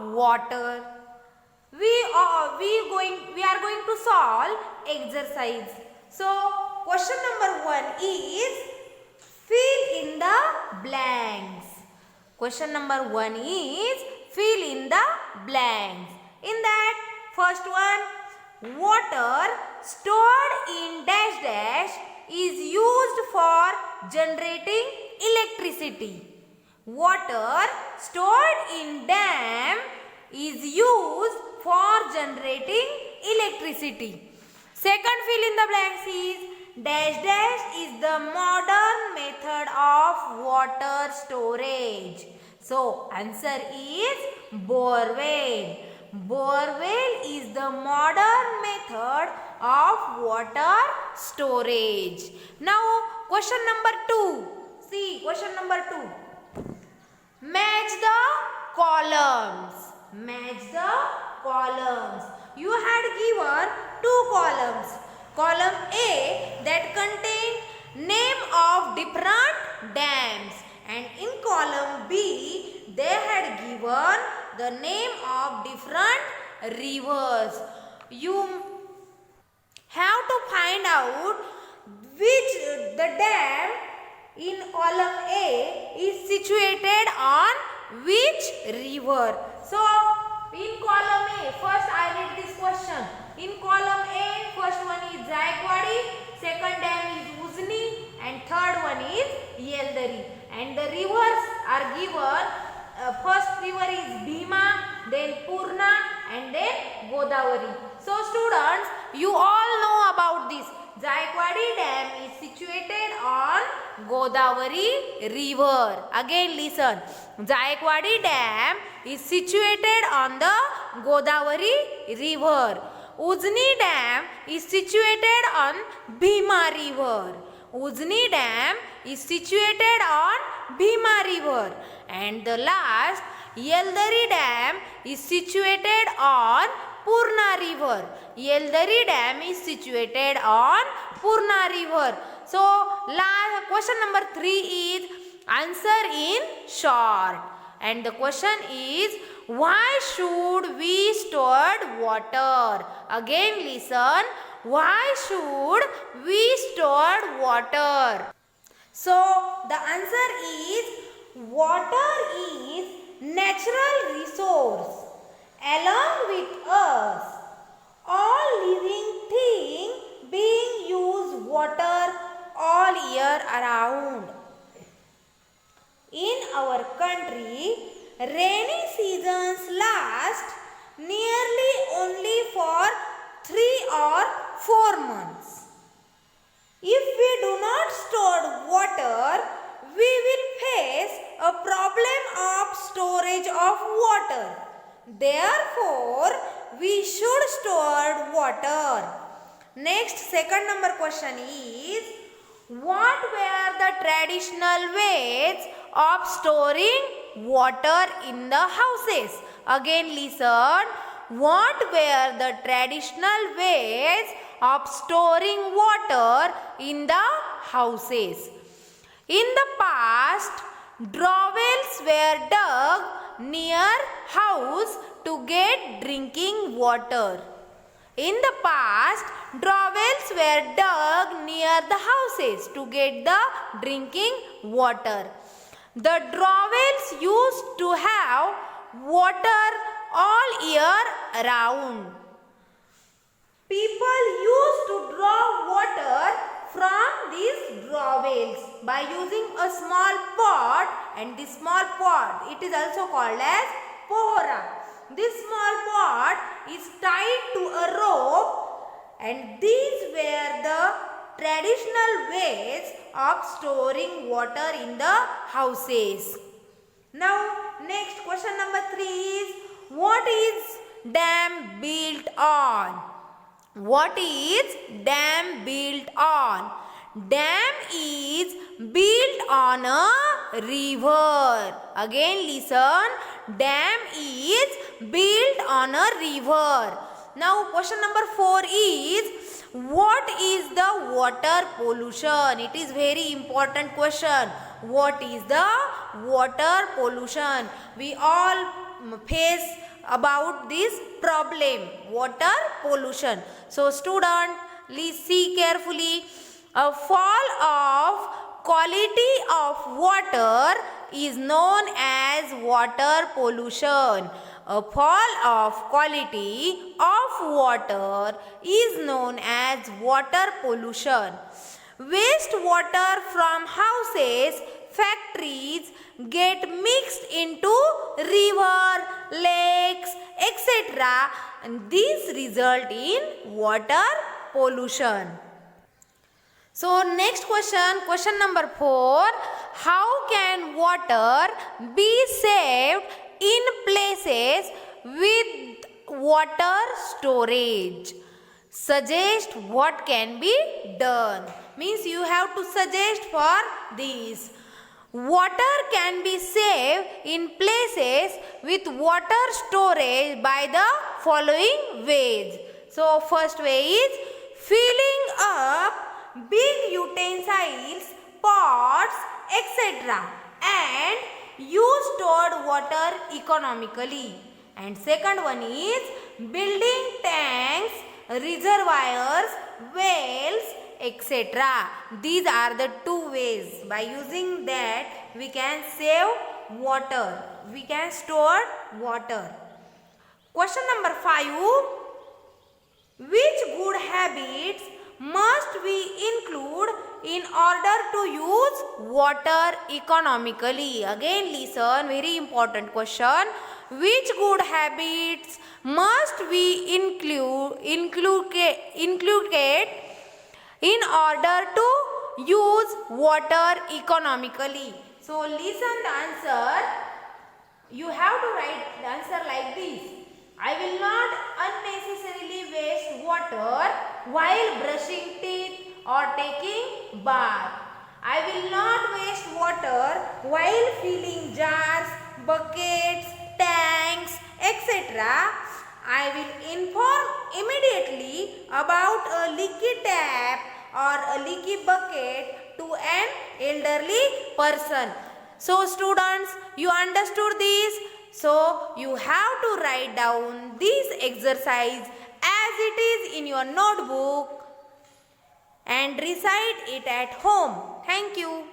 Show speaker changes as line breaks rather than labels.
water. We are going to solve exercise. So question number 1 is fill in the blanks. Question number 1 is fill in the blanks. In that, first one, water stored in dash dash is used for generating electricity. Water stored in dam is used for generating electricity. Second fill in the blanks is dash dash is the modern method of water storage. So answer is borewell. Borewell is the modern method of water storage. Now question number 2. See question number 2. Match the columns. Match the columns. You had given 2 columns. Column A that contain name of different dams, and in column B they had given the name of different rivers. You have to find out which the dam in column A is situated on which river. So in column A, first I read this question. In column A, first one is Jayakwadi, second dam is Uzni, and third one is Yeldari. And the rivers are given. First river is Bhima, then Purna, and then Godavari. So students, you all know about this. Jayakwadi dam is situated on Godavari river. Again listen. Jayakwadi dam is situated on the Godavari river. Uzni dam is situated on Bhima river. Uzni dam is situated on Bhima river. And the last, Yeldari dam is situated on Purna river. Yeldari dam is situated on Purna river. So last question number 3 is answer in short. And the question is, why should we store water? Again listen. Why should we store water? So the answer is, water is natural resource. Along with us, all living things being use water all year around. In our country, rainy seasons last nearly only for 3 or 4 months. If we do not store water, we will face a problem of storage of water. Therefore, we should store water. Next, second number question is, what were the traditional ways of storing water in the houses? Again listen. What were the traditional ways of storing water in the houses? In the past, drawells were dug near house to get drinking water. In the past, drawells were dug near the houses to get the drinking water. The drawells used to have water all year round. People used to draw water from these drawells by using a small pot, and this small pot, it is also called as pohora. This small pot is tied to a rope, and these were the traditional ways of storing water in the houses. Now next question number 3 is, what is dam built on? What is dam built on? Dam is built on a river. Again listen. Dam is built on a river. Now question number 4 is, what is the water pollution? It is very important question. What is the water pollution? We all face about this problem, water pollution. So student, please see carefully. A fall of quality of water is known as water pollution. A fall of quality of water is known as water pollution. Wastewater from houses, factories get mixed into river, lakes, etc. and these result in water pollution. So next question number 4. How can water be saved in places with water storage? Suggest what can be done. Means you have to suggest for this. Water can be saved in places with water storage by the following ways. So first way is filling up big utensils, pots, etc. and use stored water economically. And second one is building tanks, reservoirs, wells, etc. These are the two ways. By using that, we can save water. We can store water. Question number 5. Which good habits must we include in order to use water economically? Again listen, very important question. Which good habits must we inculcate in order to use water economically? So listen the answer. You have to write the answer like this. I will not unnecessarily waste water while brushing teeth or taking bath. I will not waste water while filling jars, buckets, tanks, etc. I will inform immediately about a leaky tap or a leaky bucket to an elderly person. So students, you understood this? So you have to write down this exercise as it is in your notebook and recite it at home. Thank you.